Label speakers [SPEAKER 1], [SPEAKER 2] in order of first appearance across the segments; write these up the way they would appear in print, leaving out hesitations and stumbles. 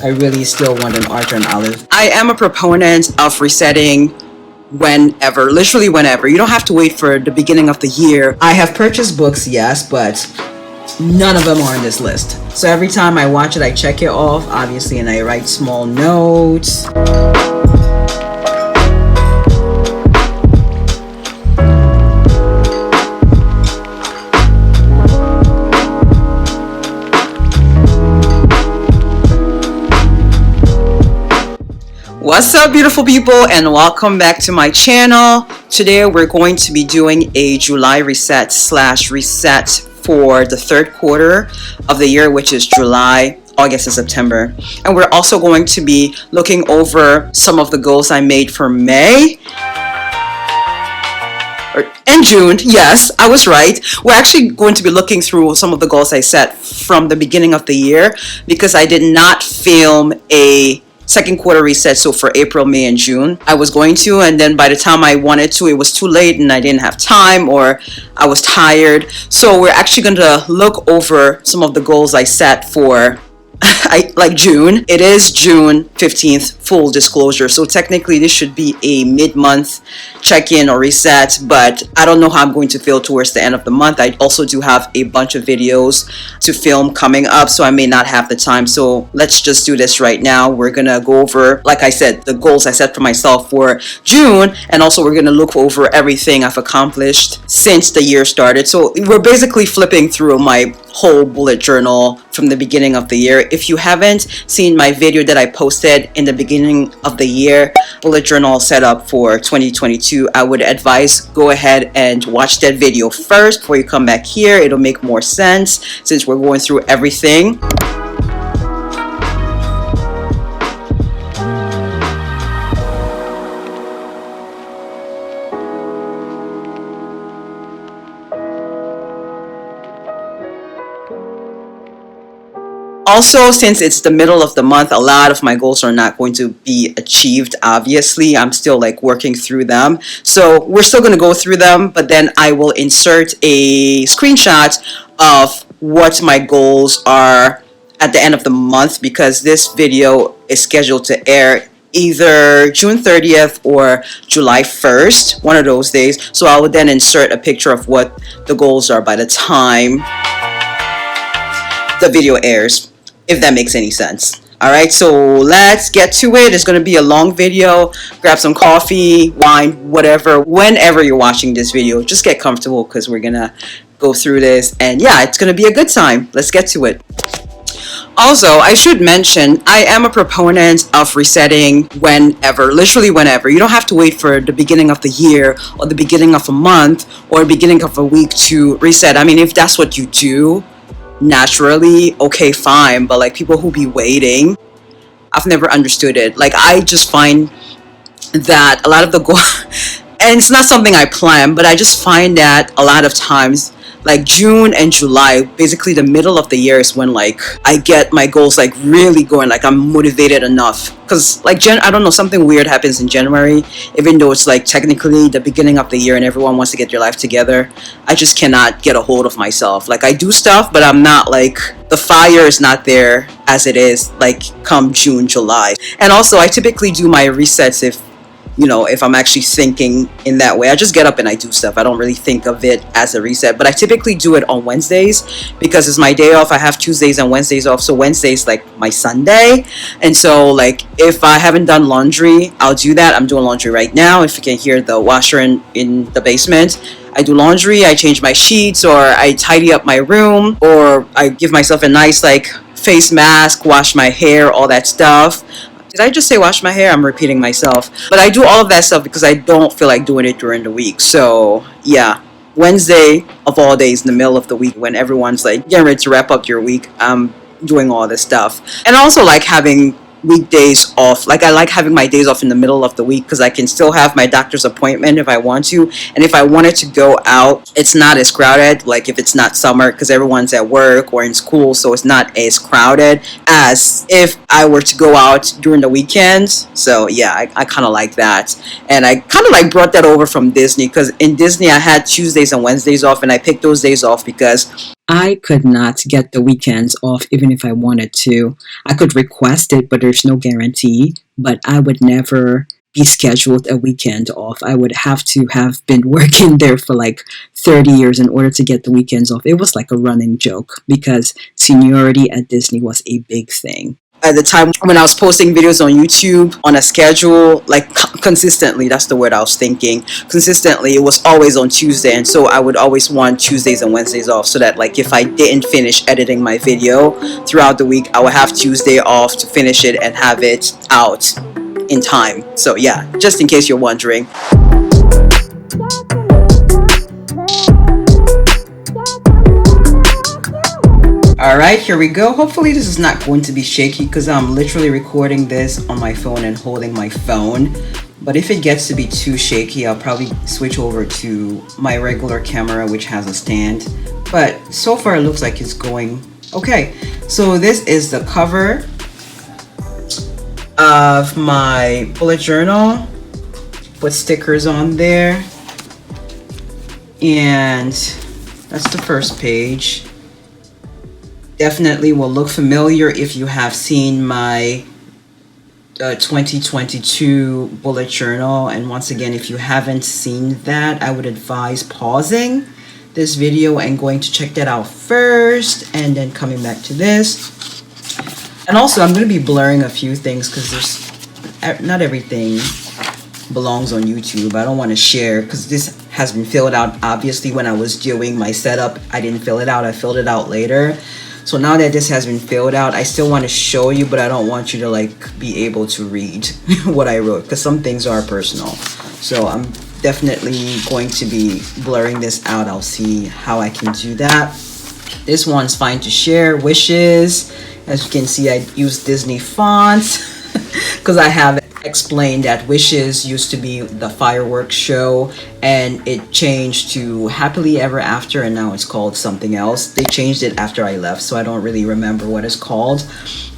[SPEAKER 1] I really still want an Arthur and Olive. I am a proponent of resetting whenever, literally whenever. You don't have to wait for the beginning of the year. I have purchased books, yes, but none of them are on this list. So every time I watch it, I check it off, obviously, and I write small notes. What's up, beautiful people, and welcome back to my channel. Today we're going to be doing a July reset for the third quarter of the year, which is July, August, and September. And we're also going to be looking over some of the goals I made for May and June. Yes, I was right. We're actually going to be looking through some of the goals I set from the beginning of the year because I did not film a second quarter reset. So for April, May, and June, I was going to, and then by the time I wanted to, it was too late and I didn't have time or I was tired. So we're actually going to look over some of the goals I set for like June. It is June 15th, full disclosure. So technically this should be a mid-month check-in or reset, but I don't know how I'm going to feel towards the end of the month. I also do have a bunch of videos to film coming up, so I may not have the time. So let's just do this right now. We're gonna go over, like I said, the goals I set for myself for June, and also we're gonna look over everything I've accomplished since the year started. So we're basically flipping through my whole bullet journal from the beginning of the year. If you haven't seen my video that I posted in the beginning of the year, bullet journal set up for 2022, I would advise go ahead and watch that video first before you come back here. It'll make more sense since we're going through everything. Also, since it's the middle of the month, a lot of my goals are not going to be achieved, obviously. I'm still like working through them. So we're still going to go through them, but then I will insert a screenshot of what my goals are at the end of the month, because this video is scheduled to air either June 30th or July 1st, one of those days. So I will then insert a picture of what the goals are by the time the video airs, if that makes any sense. All right, so let's get to it. It's going to be a long video. Grab some coffee, wine, whatever. Whenever you're watching this video, just get comfortable because we're going to go through this. And yeah, it's going to be a good time. Let's get to it. Also, I should mention, I am a proponent of resetting whenever, literally whenever. You don't have to wait for the beginning of the year or the beginning of a month or beginning of a week to reset. I mean, if that's what you do naturally, okay, fine, but like people who be waiting, I've never understood it. Like, I just find that a lot of the and it's not something I plan, but I just find that a lot of times, like June and July, basically the middle of the year, is when like I get my goals like really going, like I'm motivated enough. Because like I don't know, something weird happens in January, even though it's like technically the beginning of the year and everyone wants to get their life together. I just cannot get a hold of myself. Like, I do stuff, but I'm not like, the fire is not there as it is like come June, July. And also I typically do my resets if I'm actually thinking in that way. I just get up and I do stuff. I don't really think of it as a reset, but I typically do it on Wednesdays because it's my day off. I have Tuesdays and Wednesdays off, so Wednesday's like my Sunday. And so like if I haven't done laundry, I'll do that. I'm doing laundry right now. If you can hear the washer in the basement, I do laundry, I change my sheets, or I tidy up my room, or I give myself a nice like face mask, wash my hair, all that stuff. Did I just say wash my hair? I'm repeating myself. But I do all of that stuff because I don't feel like doing it during the week. So yeah, Wednesday of all days in the middle of the week when everyone's like getting ready to wrap up your week, I'm doing all this stuff. And I also like having weekdays off. Like, I like having my days off in the middle of the week because I can still have my doctor's appointment if I want to. And if I wanted to go out, it's not as crowded, like if it's not summer, because everyone's at work or in school, so it's not as crowded as if I were to go out during the weekends. So yeah, I kind of like that. And I kind of like brought that over from Disney, because in Disney I had Tuesdays and Wednesdays off, and I picked those days off because I could not get the weekends off even if I wanted to. I could request it, but there's no guarantee. But I would never be scheduled a weekend off. I would have to have been working there for like 30 years in order to get the weekends off. It was like a running joke because seniority at Disney was a big thing. At the time when I was posting videos on YouTube on a schedule, like consistently, that's the word I was thinking. Consistently, it was always on Tuesday, and so I would always want Tuesdays and Wednesdays off so that like if I didn't finish editing my video throughout the week, I would have Tuesday off to finish it and have it out in time. So yeah, just in case you're wondering. Alright, here we go. Hopefully this is not going to be shaky because I'm literally recording this on my phone and holding my phone. But if it gets to be too shaky, I'll probably switch over to my regular camera, which has a stand. But so far it looks like it's going okay. So this is the cover of my bullet journal. Put stickers on there. And that's the first page. Definitely will look familiar if you have seen my 2022 bullet journal. And once again, if you haven't seen that, I would advise pausing this video and going to check that out first and then coming back to this. And also I'm going to be blurring a few things because there's not everything belongs on YouTube. I don't want to share because this has been filled out. Obviously when I was doing my setup, I didn't fill it out. I filled it out later. So now that this has been filled out, I still want to show you, but I don't want you to like be able to read what I wrote because some things are personal. So I'm definitely going to be blurring this out. I'll see how I can do that. This one's fine to share. Wishes. As you can see, I use Disney fonts because I have explained that Wishes used to be the fireworks show and it changed to Happily Ever After and now it's called something else. They changed it after I left, so I don't really remember what it's called.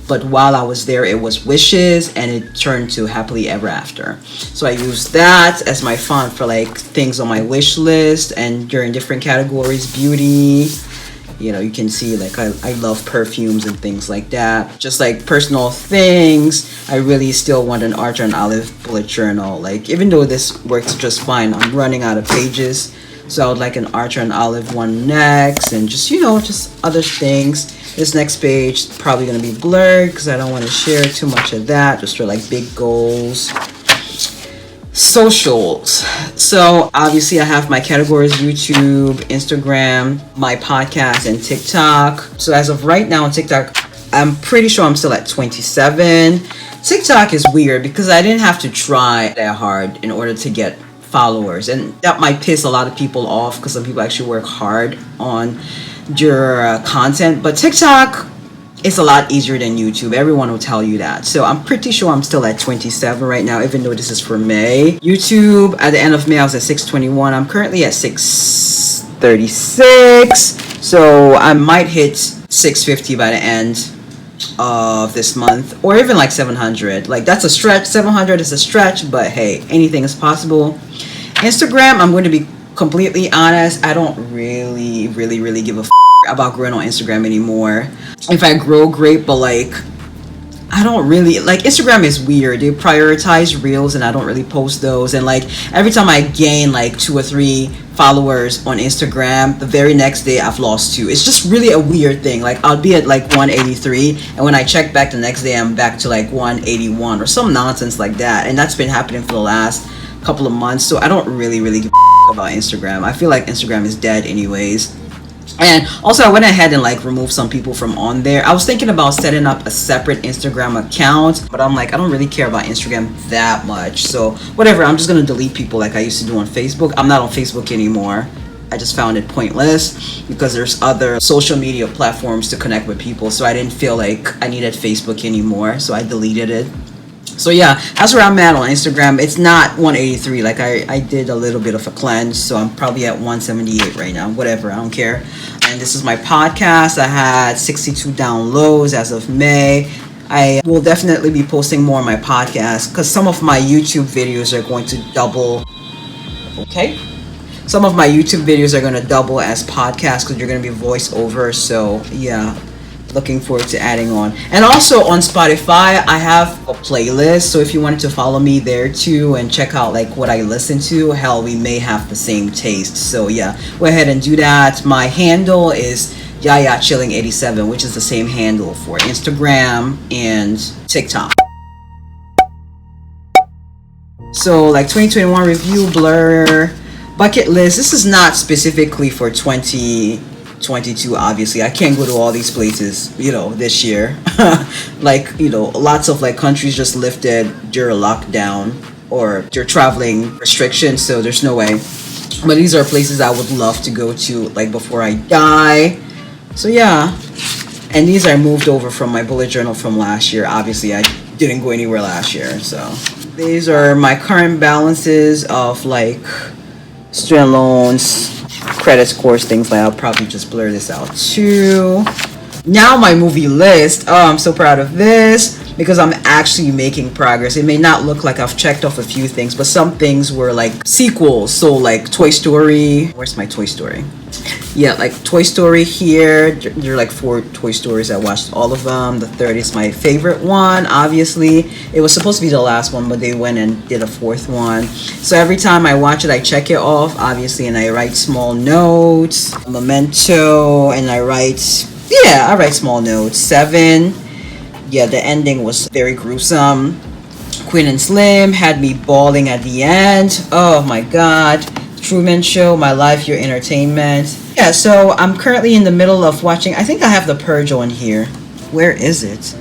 [SPEAKER 1] But while I was there, it was Wishes and it turned to Happily Ever After. So I used that as my font for like things on my wish list and during different categories, beauty. You know, you can see like I love perfumes and things like that. Just like personal things, I really still want an Archer and Olive bullet journal. Like even though this works just fine, I'm running out of pages. So I would like an Archer and Olive one next and just, you know, just other things. This next page is probably going to be blurred because I don't want to share too much of that. Just for like big goals. Socials. So obviously I have my categories: YouTube, Instagram, my podcast, and TikTok. So as of right now on TikTok, I'm pretty sure I'm still at 27. TikTok is weird because I didn't have to try that hard in order to get followers, and that might piss a lot of people off because some people actually work hard on your content. But TikTok, it's a lot easier than YouTube. Everyone will tell you that. So I'm pretty sure I'm still at 27 right now, even though this is for May. YouTube, at the end of May, I was at 621. I'm currently at 636. So I might hit 650 by the end of this month, or even like 700. Like that's a stretch. 700 is a stretch, but hey, anything is possible. Instagram, I'm going to be completely honest, I don't really give a about growing on Instagram anymore. If I grow, great, but like I don't really like Instagram is weird. They prioritize reels and I don't really post those, and like every time I gain like 2 or 3 followers on Instagram, the very next day I've lost 2. It's just really a weird thing. Like I'll be at like 183 and when I check back the next day I'm back to like 181 or some nonsense like that, and that's been happening for the last couple of months. So I don't really give a about Instagram. I feel like Instagram is dead anyways. And also I went ahead and like removed some people from on there. I was thinking about setting up a separate Instagram account, but I'm like, I don't really care about Instagram that much, so whatever, I'm just gonna delete people like I used to do on Facebook. I'm not on Facebook anymore. I just found it pointless because there's other social media platforms to connect with people, so I didn't feel like I needed Facebook anymore, so I deleted it. So yeah, that's where I'm at on Instagram. It's not 183. Like I did a little bit of a cleanse, so I'm probably at 178 right now. Whatever, I don't care. And this is my podcast. I had 62 downloads as of May. I will definitely be posting more on my podcast because some of my YouTube videos are going to double. Okay. Some of my YouTube videos are going to double as podcasts because you're going to be voiceover. So yeah, looking forward to adding on. And also on Spotify, I have a playlist. So if you wanted to follow me there too and check out like what I listen to, hell, we may have the same taste. So yeah, go ahead and do that. My handle is Yaya Chilling 87, which is the same handle for Instagram and TikTok. So like 2021 review, blur, bucket list. This is not specifically for 2022, obviously. I can't go to all these places, this year. Like, lots of like countries just lifted their lockdown or their traveling restrictions, so there's no way. But these are places I would love to go to like before I die. So yeah. And these I moved over from my bullet journal from last year. Obviously, I didn't go anywhere last year, so these are my current balances of like student loans, credit scores, things like that. I'll probably just blur this out too. Now my movie list. Oh, I'm so proud of this because I'm actually making progress. It may not look like I've checked off a few things, but some things were like sequels. So like Toy Story. Where's my Toy Story? Yeah, like Toy Story here. There are like 4 Toy Stories. I watched all of them. The third is my favorite one, obviously. It was supposed to be the last one, but they went and did a 4th one. So every time I watch it, I check it off, obviously, and I write small notes. Memento, and I write small notes. 7. Yeah, the ending was very gruesome. Queen and Slim had me bawling at the end. Oh my god. Truman Show, My Life, Your Entertainment. Yeah, so I'm currently in the middle of watching. I think I have The Purge on here. Where is it?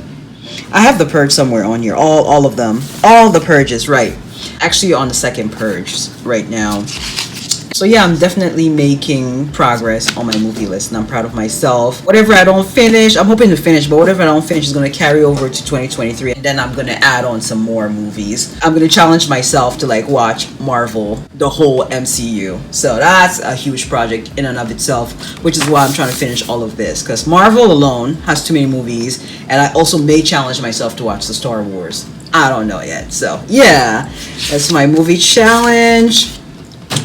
[SPEAKER 1] I have The Purge somewhere on here. All of them. All the Purges, right. Actually on the second Purge right now. So yeah, I'm definitely making progress on my movie list and I'm proud of myself. Whatever I don't finish, I'm hoping to finish, but whatever I don't finish is going to carry over to 2023 and then I'm going to add on some more movies. I'm going to challenge myself to like watch Marvel, the whole MCU. So that's a huge project in and of itself, which is why I'm trying to finish all of this because Marvel alone has too many movies and I also may challenge myself to watch the Star Wars. I don't know yet. So yeah, that's my movie challenge.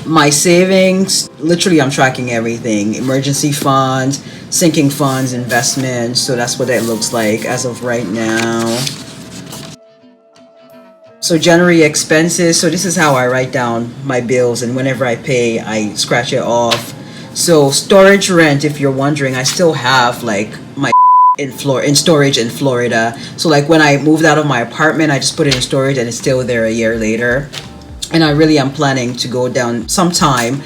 [SPEAKER 1] My savings, literally I'm tracking everything. Emergency funds, sinking funds, investments. So that's what that looks like as of right now. So January expenses. So this is how I write down my bills and whenever I pay, I scratch it off. So storage rent, if you're wondering, I still have like my in storage in Florida. So like when I moved out of my apartment, I just put it in storage and it's still there a year later. And I really am planning to go down sometime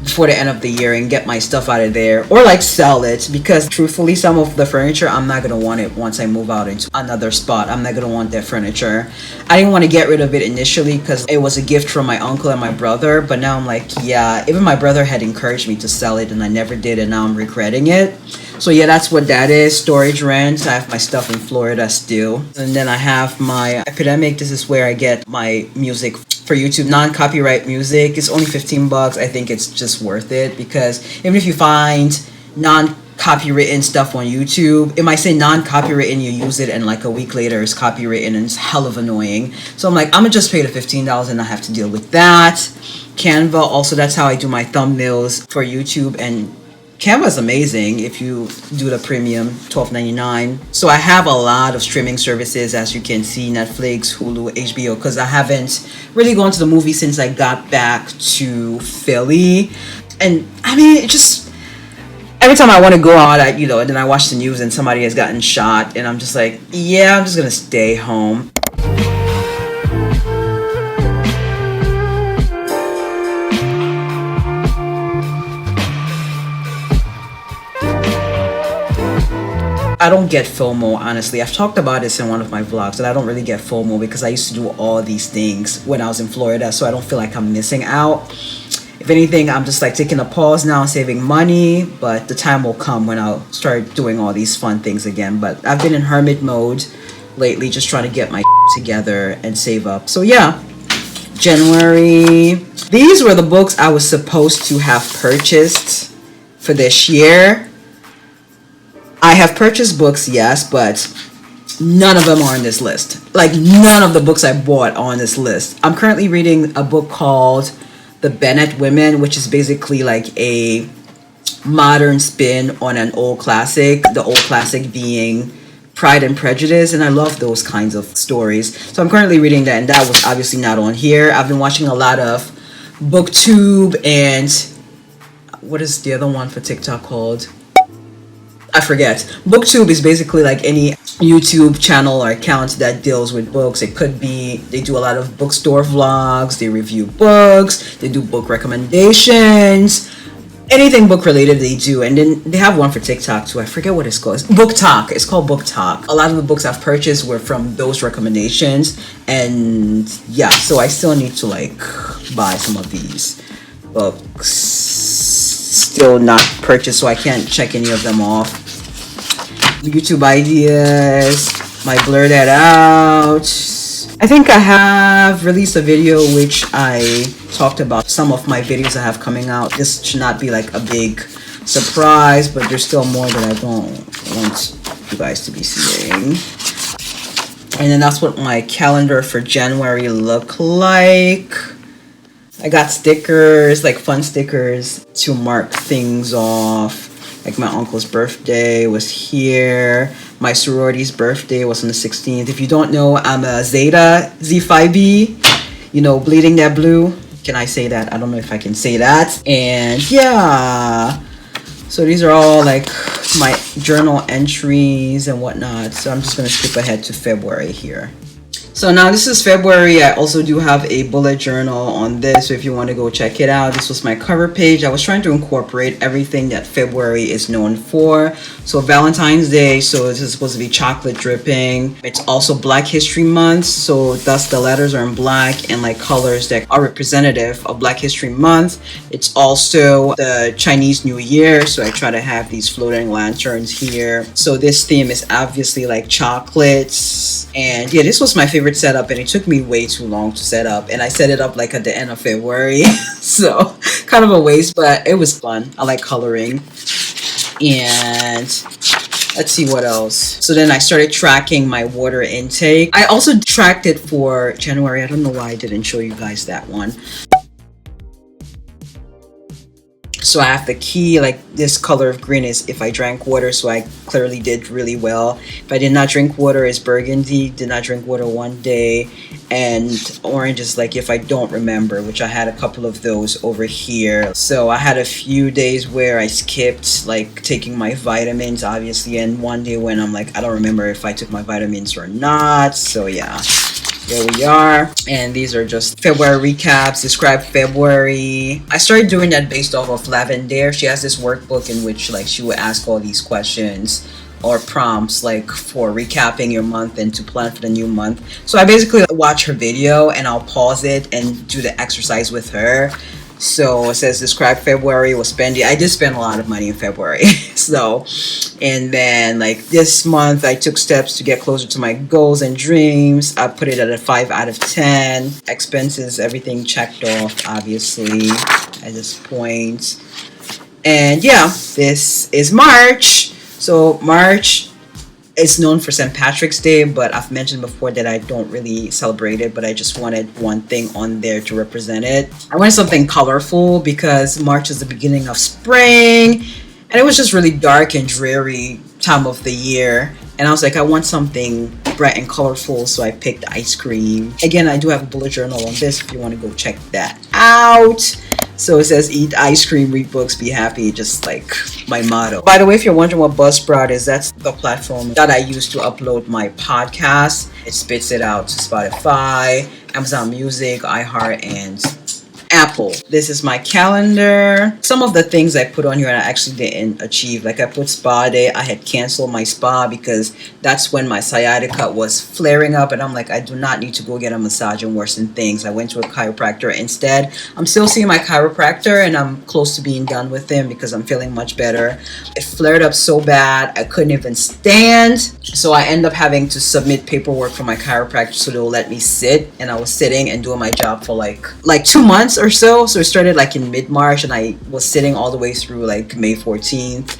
[SPEAKER 1] before the end of the year and get my stuff out of there or like sell it because truthfully some of the furniture I'm not gonna want it once I move out into another spot. I'm not gonna want that furniture. I didn't want to get rid of it initially because it was a gift from my uncle and my brother, but now I'm like, yeah, even my brother had encouraged me to sell it and I never did and now I'm regretting it. So yeah, that's what that is. Storage rent. I have my stuff in Florida still. And then I have my Epidemic. This is where I get my music for YouTube, non-copyright music. It's only $15. I think it's just worth it because even if you find non-copywritten stuff on YouTube, it might say non-copywritten, you use it and like a week later it's copywritten and it's hell of annoying. So I'm like, I'm gonna just pay the $15 and I have to deal with that. Canva, also that's how I do my thumbnails for YouTube, and Canva is amazing if you do the premium, $12.99. So I have a lot of streaming services, as you can see, Netflix, Hulu, HBO, because I haven't really gone to the movie since I got back to Philly. And I mean, it just, every time I want to go out, and then I watch the news and somebody has gotten shot, and I'm just like, yeah, I'm just going to stay home. I don't get FOMO, honestly. I've talked about this in one of my vlogs, that I don't really get FOMO because I used to do all these things when I was in Florida, so I don't feel like I'm missing out. If anything, I'm just like taking a pause now, saving money, but the time will come when I'll start doing all these fun things again. But I've been in hermit mode lately, just trying to get my together and save up. So yeah, January. These were the books I was supposed to have purchased for this year. I have purchased books, yes, but none of them are on this list. Like, none of the books I bought are on this list. I'm currently reading a book called The Bennett Women, which is basically like a modern spin on an old classic, the old classic being Pride and Prejudice, and I love those kinds of stories. So I'm currently reading that, and that was obviously not on here. I've been watching a lot of BookTube, and what is the other one for TikTok called? I forget. BookTube is basically like any YouTube channel or account that deals with books. It could be, they do a lot of bookstore vlogs, they review books, they do book recommendations, anything book related they do. And then they have one for TikTok too. I forget what it's called. Book Talk. It's called Book Talk. A lot of the books I've purchased were from those recommendations. And yeah, so I still need to like buy some of these books. Still not purchased, so I can't check any of them off. YouTube ideas, might blur that out. I think I have released a video which I talked about some of my videos I have coming out. This should not be like a big surprise, but there's still more that I don't want you guys to be seeing. And then that's what my calendar for January look like. I got stickers, like fun stickers to mark things off. Like my uncle's birthday was here. My sorority's birthday was on the 16th. If you don't know, I'm a Zeta, Z5B, you know, bleeding that blue. Can I say that? I don't know if I can say that. And yeah, so these are all like my journal entries and whatnot. So I'm just gonna skip ahead to February here. So now this is February. I also do have a bullet journal on this, so if you want to go check it out. This was my cover page. I was trying to incorporate everything that February is known for. So Valentine's Day, so this is supposed to be chocolate dripping. It's also Black History Month, so thus the letters are in black and like colors that are representative of Black History Month. It's also the Chinese New Year, so I try to have these floating lanterns here. So this theme is obviously like chocolates. And yeah, this was my favorite setup, and it took me way too long to set up, and I set it up like at the end of February. So kind of a waste, but it was fun. I like coloring. And let's see what else. So then I started tracking my water intake. I also tracked it for January. I don't know why I didn't show you guys that one. So I have the key, like this color of green is if I drank water, so I clearly did really well. If I did not drink water is burgundy, did not drink water one day. And orange is like if I don't remember, which I had a couple of those over here. So I had a few days where I skipped like taking my vitamins, obviously, and one day when I'm like, I don't remember if I took my vitamins or not. So yeah. There we are, and these are just February recaps. Describe February. I started doing that based off of Lavender. She has this workbook in which like she would ask all these questions or prompts like for recapping your month and to plan for the new month. So I basically watch her video and I'll pause it and do the exercise with her. So it says describe February was spending. I did spend a lot of money in February. So, and then like this month I took steps to get closer to my goals and dreams. I put it at a 5 out of 10. Expenses, everything checked off obviously at this point. And yeah, this is March. So March is known for St. Patrick's Day, but I've mentioned before that I don't really celebrate it, but I just wanted one thing on there to represent it. I wanted something colorful because March is the beginning of spring, and it was just really dark and dreary time of the year. And I was like, I want something bright and colorful, so I picked ice cream. Again, I do have a bullet journal on this if you want to go check that out. So it says eat ice cream, read books, be happy, just like my motto. By the way, if you're wondering what Buzzsprout is, that's the platform that I use to upload my podcast. It spits it out to Spotify, Amazon Music, iHeart, and Apple. This is my calendar. Some of the things I put on here I actually didn't achieve. Like I put spa day. I had canceled my spa because that's when my sciatica was flaring up, and I'm like, I do not need to go get a massage and worsen things. I went to a chiropractor instead. I'm still seeing my chiropractor, and I'm close to being done with him because I'm feeling much better. It flared up so bad I couldn't even stand, so I end up having to submit paperwork for my chiropractor so they'll let me sit. And I was sitting and doing my job for like 2 months or so. So it started like in mid-March, and I was sitting all the way through like May 14th.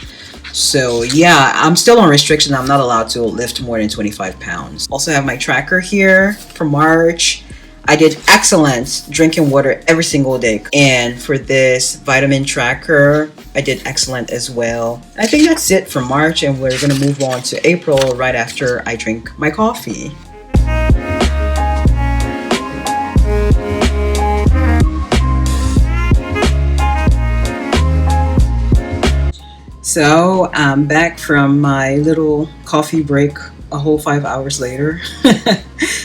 [SPEAKER 1] So yeah, I'm still on restriction. I'm not allowed to lift more than 25 pounds. Also have my tracker here for March. I did excellent drinking water every single day. And for this vitamin tracker, I did excellent as well. I think that's it for March, and we're going to move on to April right after I drink my coffee. So I'm back from my little coffee break a whole 5 hours later.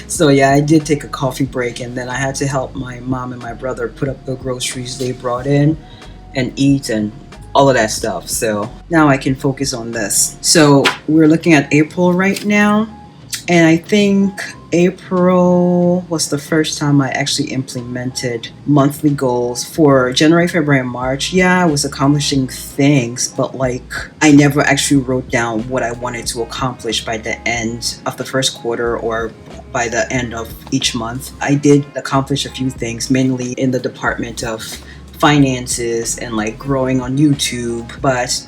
[SPEAKER 1] So yeah, I did take a coffee break, and then I had to help my mom and my brother put up the groceries they brought in and eat and all of that stuff. So now I can focus on this. So we're looking at April right now, and I think April was the first time I actually implemented monthly goals for January, February, and March. Yeah, I was accomplishing things, but like I never actually wrote down what I wanted to accomplish by the end of the first quarter or by the end of each month. I did accomplish a few things, mainly in the department of finances and like growing on YouTube. But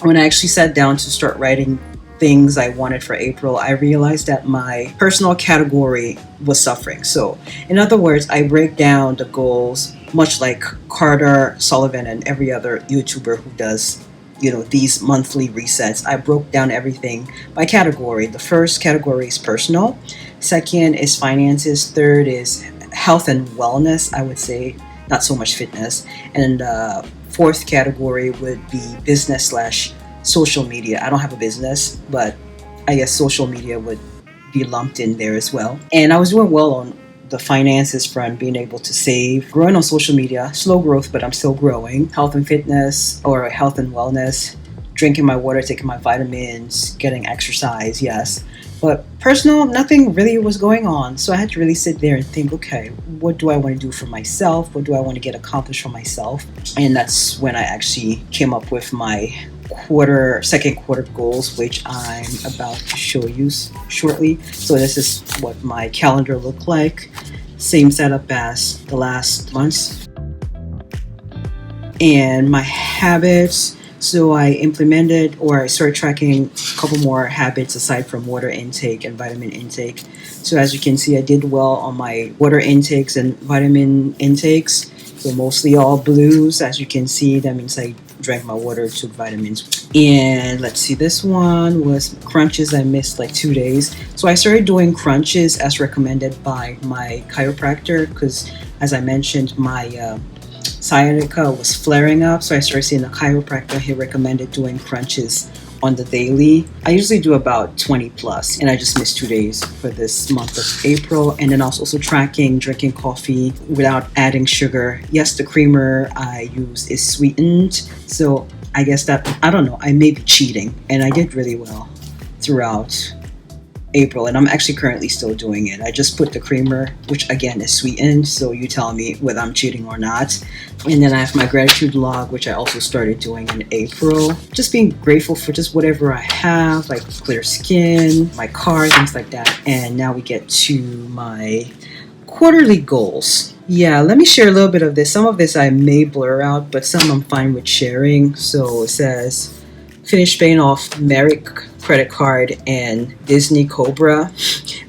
[SPEAKER 1] when I actually sat down to start writing things I wanted for April, I realized that my personal category was suffering. So in other words, I break down the goals much like Carter, Sullivan, and every other YouTuber who does, you know, these monthly resets. I broke down everything by category. The first category is personal. Second is finances. Third is health and wellness, I would say, not so much fitness. And fourth category would be business slash social media. I don't have a business, but I guess social media would be lumped in there as well. And I was doing well on the finances front, being able to save, growing on social media, slow growth, but I'm still growing. Health and fitness, or health and wellness, drinking my water, taking my vitamins, getting exercise, yes. But personal, nothing really was going on. So I had to really sit there and think, okay, what do I want to do for myself? What do I want to get accomplished for myself? And that's when I actually came up with my second quarter goals, which I'm about to show you shortly. So this is what my calendar looked like. Same setup as the last months. And my habits. So I implemented, or I started tracking a couple more habits aside from water intake and vitamin intake. So as you can see, I did well on my water intakes and vitamin intakes. So mostly all blues. As you can see, that means I drank my water, took vitamins. And let's see, this one was crunches. I missed like 2 days. So I started doing crunches as recommended by my chiropractor, because as I mentioned, my sciatica was flaring up, so I started seeing a chiropractor. He recommended doing crunches on the daily. I usually do about 20 plus, and I just missed 2 days for this month of April. And then I was also tracking drinking coffee without adding sugar. Yes, the creamer I use is sweetened, so I guess that, I don't know, I may be cheating, and I did really well throughout April, and I'm actually currently still doing it. I just put the creamer, which again is sweetened, so you tell me whether I'm cheating or not. And then I have my gratitude log, which I also started doing in April. Just being grateful for just whatever I have, like clear skin, my car, things like that. And now we get to my quarterly goals. Yeah, let me share a little bit of this. Some of this I may blur out, but some I'm fine with sharing. So it says, finish paying off Merrick credit card and Disney Cobra.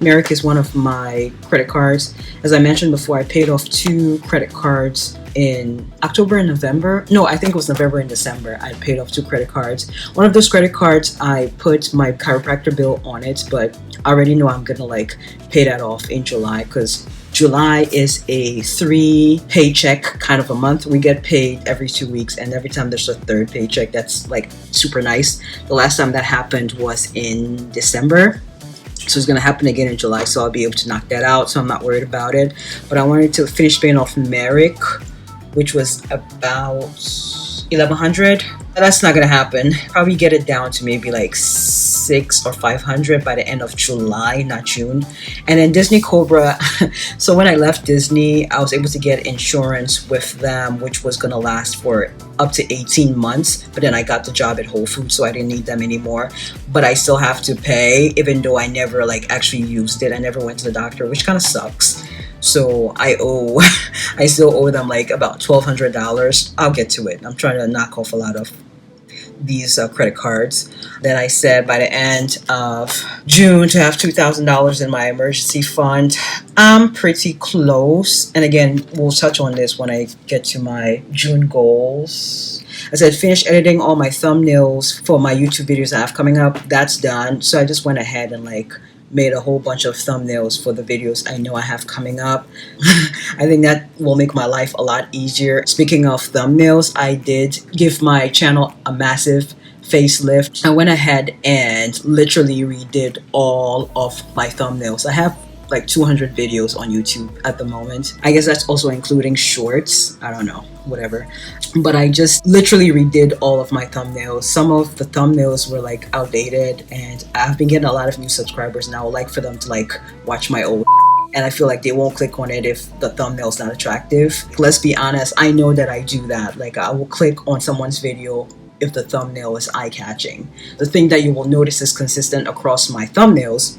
[SPEAKER 1] Merrick is one of my credit cards. As I mentioned before, I paid off 2 credit cards in October and November. No, I think it was November and December. I paid off 2 credit cards. One of those credit cards, I put my chiropractor bill on it, but I already know I'm gonna like pay that off in July, because July is a 3 paycheck kind of a month. We get paid every 2 weeks, and every time there's a 3rd paycheck, that's like super nice. The last time that happened was in December. So it's going to happen again in July, so I'll be able to knock that out, so I'm not worried about it. But I wanted to finish paying off Merrick, which was about $1,100. That's not gonna happen. Probably get it down to maybe like $600 or $500 by the end of July, not June. And then Disney Cobra. So when I left Disney, I was able to get insurance with them, which was gonna last for up to 18 months. But then I got the job at Whole Foods, so I didn't need them anymore. But I still have to pay, even though I never like actually used it. I never went to the doctor, which kind of sucks. So I still owe them like about $1,200. I'll get to it. I'm trying to knock off a lot of these credit cards. Then I said by the end of June to have $2,000 in my emergency fund. I'm pretty close. And again, we'll touch on this when I get to my June goals. I said finish editing all my thumbnails for my YouTube videos I have coming up. That's done. So I just went ahead and made a whole bunch of thumbnails for the videos I know I have coming up. I think that will make my life a lot easier. Speaking of thumbnails, I did give my channel a massive facelift. I went ahead and literally redid all of my thumbnails. I have like 200 videos on YouTube at the moment. I guess that's also including shorts. I don't know, whatever. But I just literally redid all of my thumbnails. Some of the thumbnails were outdated, and I've been getting a lot of new subscribers, and I would like for them to watch my old and I feel like they won't click on it if the thumbnail's not attractive. Let's be honest, I know that I do that. I will click on someone's video if the thumbnail is eye-catching. The thing that you will notice is consistent across my thumbnails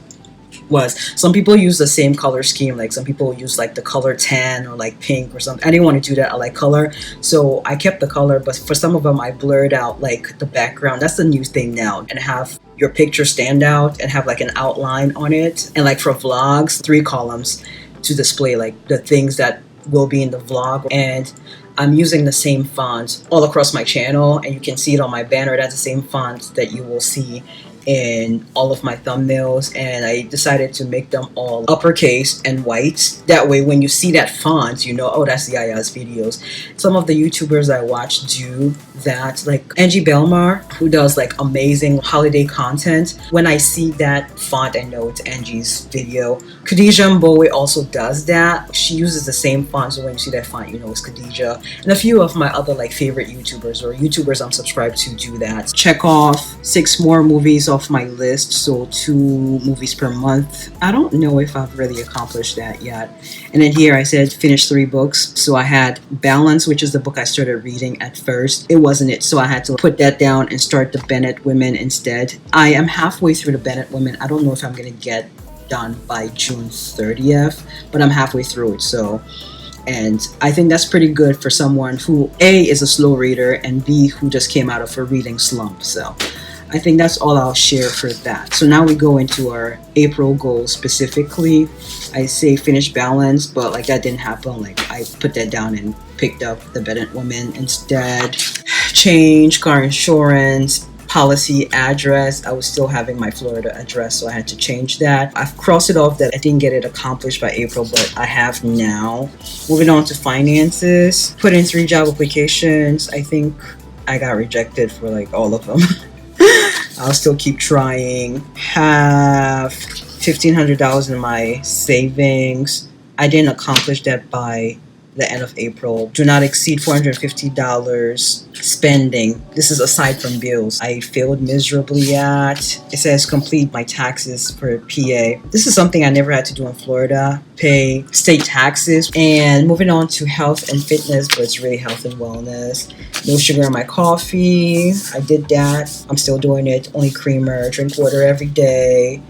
[SPEAKER 1] was some people use the same color scheme. Some people use the color tan or pink or something. I didn't want to do that. I like color, so I kept the color, but for some of them I blurred out the background. That's the new thing now, and have your picture stand out and have an outline on it. And for vlogs, 3 columns to display the things that will be in the vlog. And I'm using the same font all across my channel, and you can see it on my banner. That's the same font that you will see in all of my thumbnails, and I decided to make them all uppercase and white. That way when you see that font, you know, oh, that's the Aya's videos. Some of the YouTubers I watch do that, Angie Belmar, who does amazing holiday content. When I see that font, I know it's Angie's video. Khadija Mbowe also does that. She uses the same font, so when you see that font, you know it's Khadija. And a few of my other favorite YouTubers or YouTubers I'm subscribed to do that. Check off 6 more movies off my list, so 2 movies per month. I don't know if I've really accomplished that yet. And then here I said finish 3 books. So I had Balance, which is the book I started reading at first. It wasn't it, so I had to put that down and start the Bennett Women instead. I am halfway through the Bennett Women. I don't know if I'm gonna get done by June 30th, but I'm halfway through it. So, and I think that's pretty good for someone who A, is a slow reader, and B, who just came out of a reading slump. So I think that's all I'll share for that. So now we go into our April goals specifically. I say finish Balance, but that didn't happen. I put that down and picked up the Bennett Woman instead. Change car insurance policy address. I was still having my Florida address, so I had to change that. I've crossed it off that I didn't get it accomplished by April, but I have now. Moving on to finances. Put in 3 job applications. I think I got rejected for all of them. I'll still keep trying. Have $1,500 in my savings. I didn't accomplish that by the end of April. Do not exceed $450 spending. This is aside from bills. I failed miserably at. It says complete my taxes for PA. This is something I never had to do in Florida. Pay state taxes. And moving on to health and fitness, but it's really health and wellness. No sugar in my coffee. I did that. I'm still doing it. Only creamer. Drink water every day.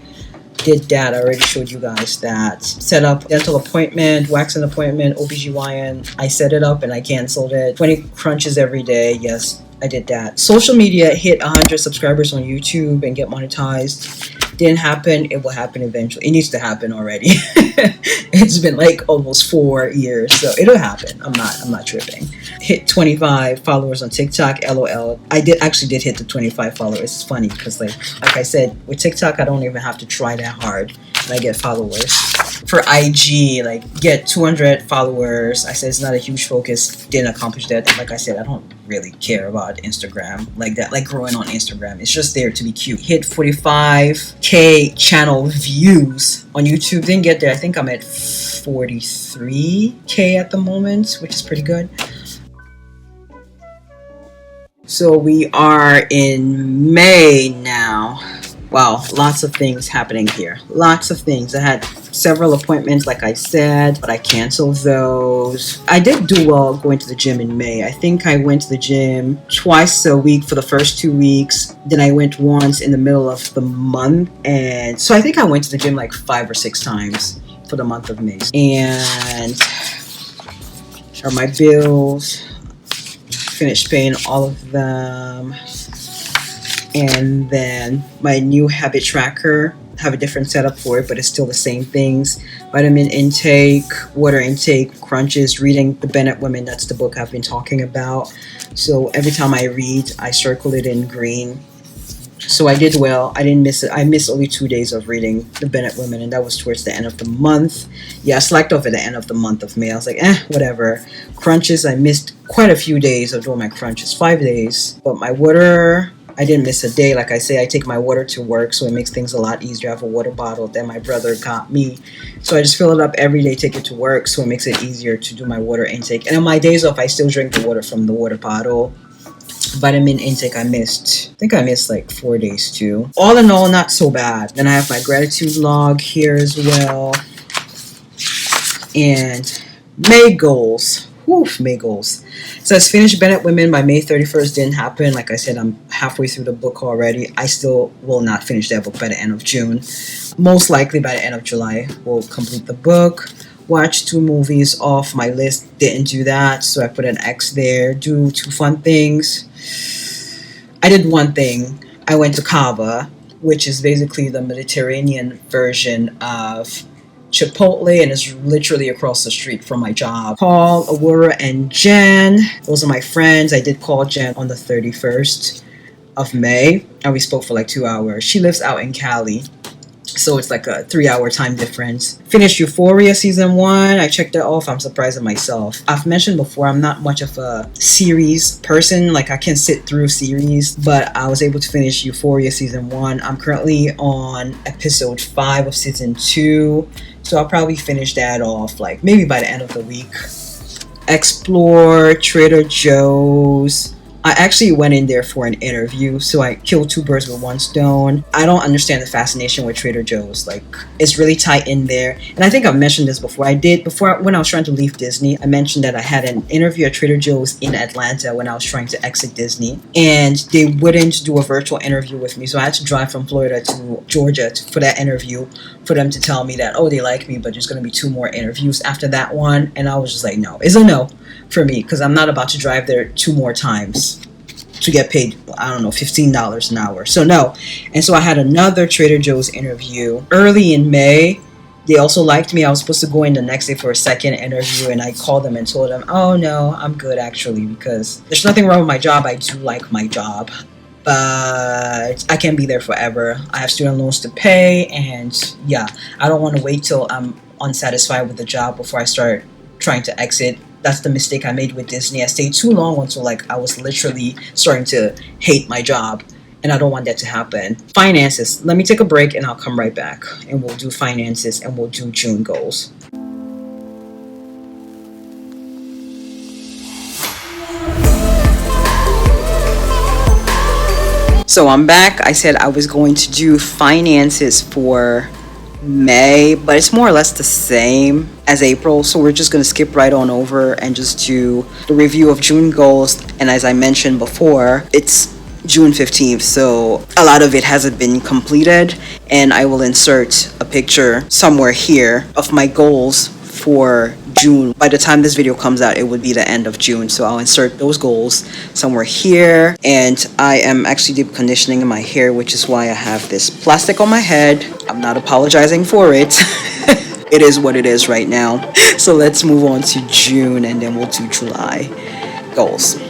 [SPEAKER 1] Did that. I already showed you guys that. Set up dental appointment, waxing appointment, OBGYN. I set it up and I canceled it. 20 crunches every day. Yes, I did that. Social media, hit 100 subscribers on YouTube and get monetized. Didn't happen. It will happen eventually. It needs to happen already. It's been almost 4 years, so it'll happen. I'm not tripping. Hit 25 followers on TikTok. LOL. I actually did hit the 25 followers. It's funny because like I said, with TikTok I don't even have to try that hard and I get followers. For IG, get 200 followers. I said it's not a huge focus. Didn't accomplish that. Like I said, I don't really care about Instagram like that. Growing on Instagram, it's just there to be cute. Hit 45k channel views on YouTube. Didn't get there. I think I'm at 43k at the moment, which is pretty good. So we are in May now. Wow, lots of things happening here. Lots of things. I had several appointments, like I said, but I canceled those. I did do well going to the gym in May. I think I went to the gym twice a week for the first 2 weeks. Then I went once in the middle of the month. And so I think I went to the gym 5 or 6 times for the month of May. And are my bills. Finished paying all of them. And then my new habit tracker, have a different setup for it, but it's still the same things. Vitamin intake, water intake, crunches, reading the Bennett Women. That's the book I've been talking about. So every time I read, I circle it in green. So I did well. I didn't miss it. I missed only 2 days of reading the Bennett Women, and that was towards the end of the month. Yeah, I slacked off at the end of the month of May. I was like, whatever. Crunches, I missed quite a few days of doing my crunches, 5 days. But my water, I didn't miss a day. Like I say, I take my water to work, so it makes things a lot easier. I have a water bottle that my brother got me. So I just fill it up every day, take it to work, so it makes it easier to do my water intake. And on my days off, I still drink the water from the water bottle. Vitamin intake, I think I missed like 4 days too. All in all, not so bad. Then I have my gratitude log here as well. And May goals. May goals. It says finish Bennett Women by May 31st. Didn't happen. Like I said, I'm halfway through the book already. I still will not finish that book by the end of June. Most likely by the end of July, we'll complete the book. Watch 2 movies off my list. Didn't do that, so I put an X there. Do 2 fun things. I did one thing. I went to Cava, which is basically the Mediterranean version of Chipotle, and it's literally across the street from my job. Paul, Awura, and Jen. Those are my friends. I did call Jen on the 31st of May, and we spoke for like 2 hours. She lives out in Cali, so it's like a 3-hour time difference. Finished Euphoria season 1. I checked it off. I'm surprised at myself. I've mentioned before, I'm not much of a series person. Like, I can sit through series, but I was able to finish Euphoria season 1. I'm currently on episode 5 of season 2, so I'll probably finish that off like maybe by the end of the week. Explore Trader Joe's. I actually went in there for an interview, so I killed 2 birds with 1 stone. I don't understand the fascination with Trader Joe's. Like, it's really tight in there. And I think I've mentioned this before. When I was trying to leave Disney, I mentioned that I had an interview at Trader Joe's in Atlanta when I was trying to exit Disney. And they wouldn't do a virtual interview with me, so I had to drive from Florida to Georgia for that interview for them to tell me that, oh, they like me, but there's going to be 2 more interviews after that one. And I was just like, no. It's a no for me, because I'm not about to drive there 2 more times to get paid, I don't know, $15 an hour. So no. And so I had another Trader Joe's interview early in May. They also liked me. I was supposed to go in the next day for a second interview, and I called them and told them, oh no, I'm good actually, because there's nothing wrong with my job. I do like my job, but I can't be there forever. I have student loans to pay, and yeah, I don't want to wait till I'm unsatisfied with the job before I start trying to exit. That's the mistake I made with Disney. I stayed too long until like I was literally starting to hate my job, and I don't want that to happen. Finances. Let me take a break and I'll come right back, and we'll do finances and we'll do June goals. So I'm back. I said I was going to do finances for May, but it's more or less the same as April, so we're just going to skip right on over and just do the review of June goals. And as I mentioned before, it's June 15th, so a lot of it hasn't been completed, and I will insert a picture somewhere here of my goals for June. By the time this video comes out, it would be the end of June, so I'll insert those goals somewhere here. And I am actually deep conditioning my hair, which is why I have this plastic on my head. I'm not apologizing for it. It is what it is right now. So let's move on to June, and then we'll do July goals.